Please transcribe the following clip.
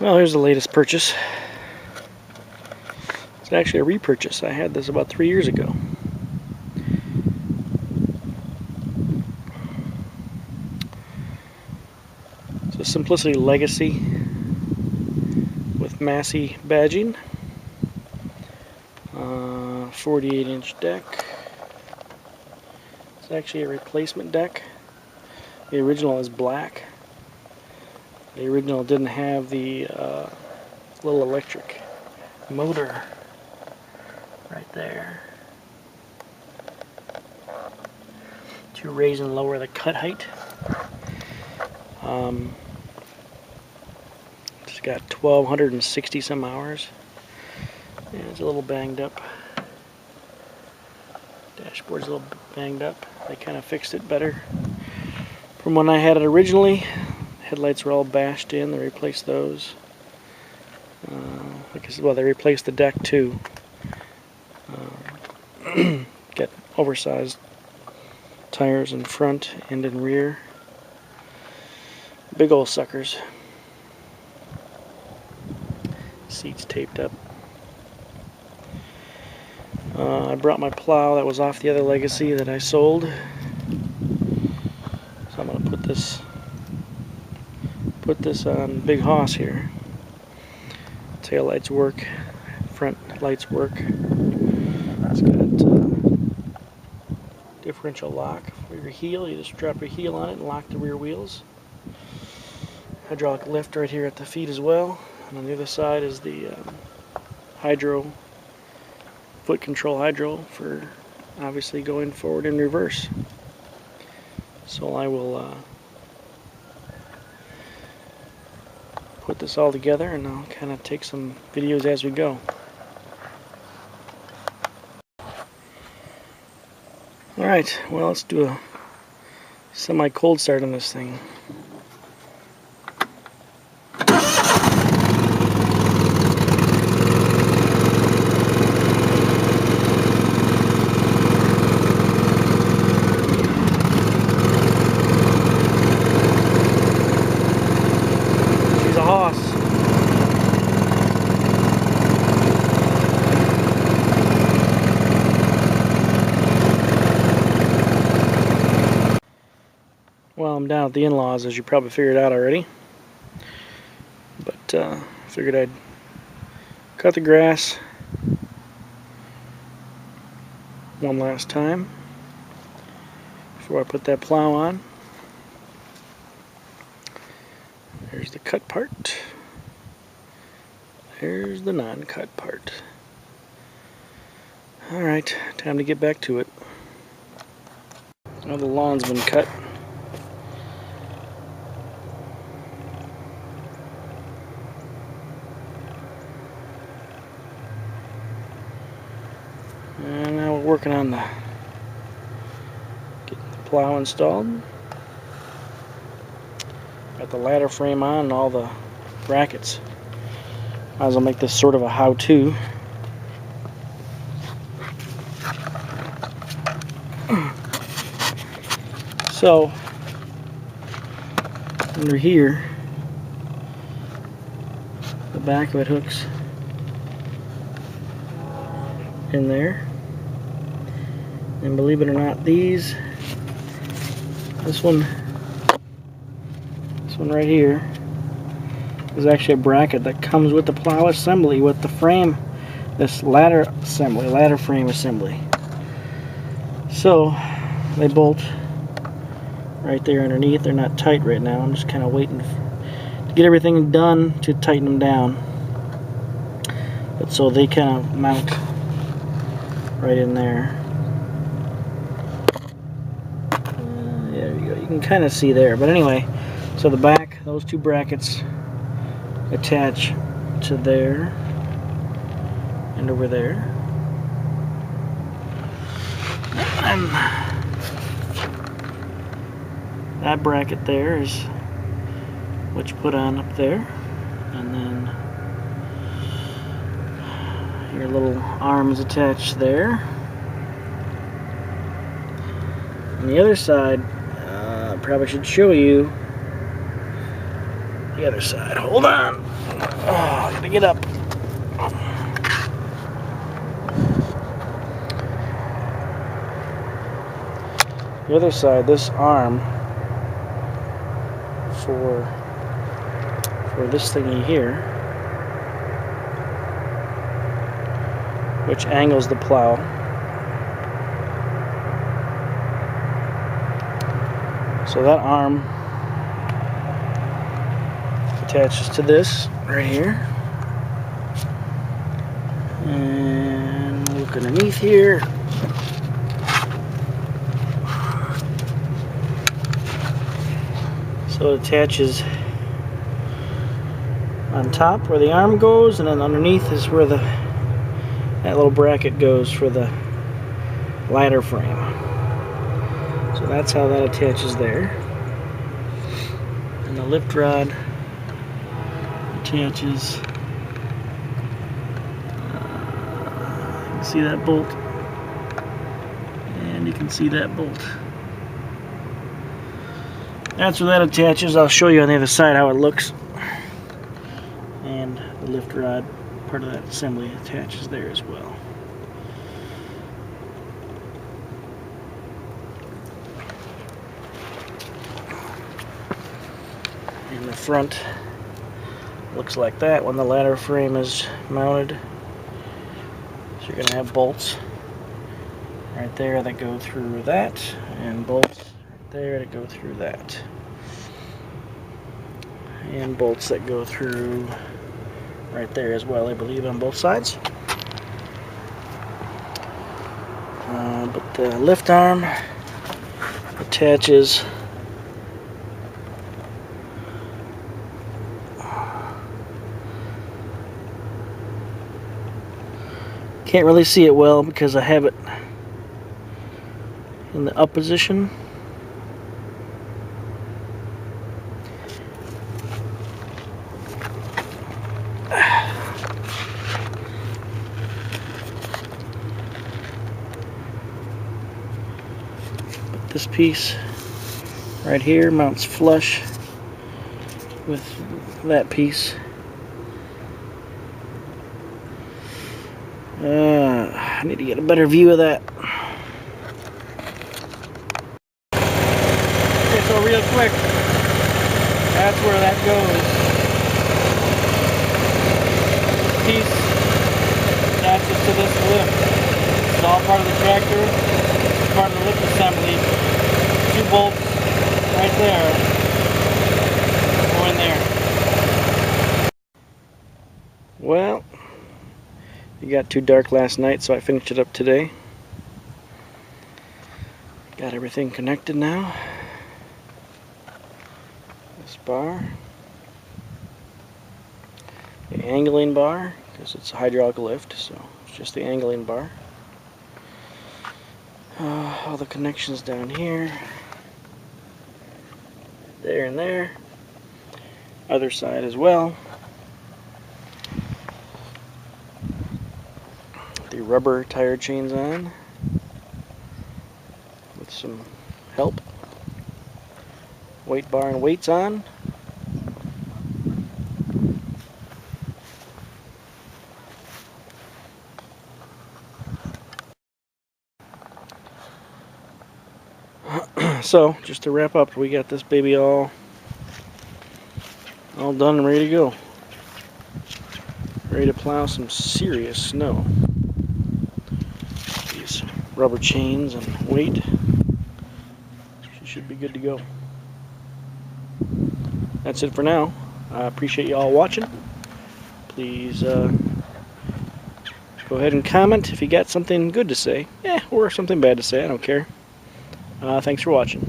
Well, here's the latest purchase. It's actually a repurchase. I had this about 3 years ago. It's a Simplicity Legacy with Massey badging. 48-inch deck. It's actually a replacement deck. The original is black. The original didn't have the little electric motor right there to raise and lower the cut height. It's got 1,260 some hours. Yeah, it's a little banged up. Dashboard's a little banged up. They kind of fixed it better from when I had it originally. Headlights were all bashed in. They replaced those. Like I said, well, they replaced the deck too. Got oversized tires in front and in rear. Big old suckers. Seats taped up. I brought my plow that was off the other Legacy that I sold. So I'm going to put this on Big Hoss here. Tail lights work, front lights work. It's got differential lock for your heel. You just drop your heel on it and lock the rear wheels. Hydraulic lift right here at the feet as well. And on the other side is the hydro, foot control hydro for obviously going forward and reverse. So I will put this all together and I'll kind of take some videos as we go. Alright, well, let's do a semi-cold start on this thing. She's a hoss. Well, I'm down at the in-laws, as you probably figured out already. But figured I'd cut the grass one last time before I put that plow on. There's the cut part. There's the non-cut part. Alright, time to get back to it. Now the lawn's been cut. And now we're working on getting the plow installed. Got the ladder frame on and all the brackets. Might as well make this sort of a how-to. So, under here, the back of it hooks in there. And believe it or not, this one right here is actually a bracket that comes with the plow assembly, with the frame, this ladder frame assembly. So they bolt right there underneath. They're not tight right now. I'm just kind of waiting to get everything done to tighten them down. But so they kind of mount right in there. There you go. You can kind of see there. But anyway, so the back, those two brackets attach to there and over there. And that bracket there is what you put on up there. And then your little arm is attached there. On the other side, probably should show you. the other side. Hold on. Oh, I gotta get up. The other side, this arm for this thingy here, which angles the plow. So that arm attaches to this right here. And look underneath here. So it attaches on top where the arm goes, and then underneath is where that little bracket goes for the ladder frame. So that's how that attaches there. And the lift rod attaches. You can see that bolt, and you can see that bolt. That's where that attaches. I'll show you on the other side how it looks. And the lift rod, part of that assembly, attaches there as well. In the front, looks like that when the ladder frame is mounted. So you're going to have bolts right there that go through that, and bolts right there that go through that, and bolts that go through right there as well, I believe, on both sides. But the lift arm attaches can't really see it well because I have it in the up position. But this piece right here mounts flush with that piece. I need to get a better view of that. Okay, so real quick, that's where that goes. This piece attaches to this lift. It's all part of the tractor, it's part of the lift assembly. 2 bolts right there go in there. Well, it got too dark last night, so I finished it up today. Got everything connected now. This bar, the angling bar, because it's a hydraulic lift, so it's just the angling bar. All the connections down here, there and there. Other side as well. The rubber tire chains on with some help. Weight bar and weights on. So, just to wrap up, we got this baby all done and ready to go. Ready to plow some serious snow. These rubber chains and weight. She should be good to go. That's it for now. I appreciate you all watching. Please go ahead and comment if you got something good to say. Or something bad to say, I don't care. Thanks for watching.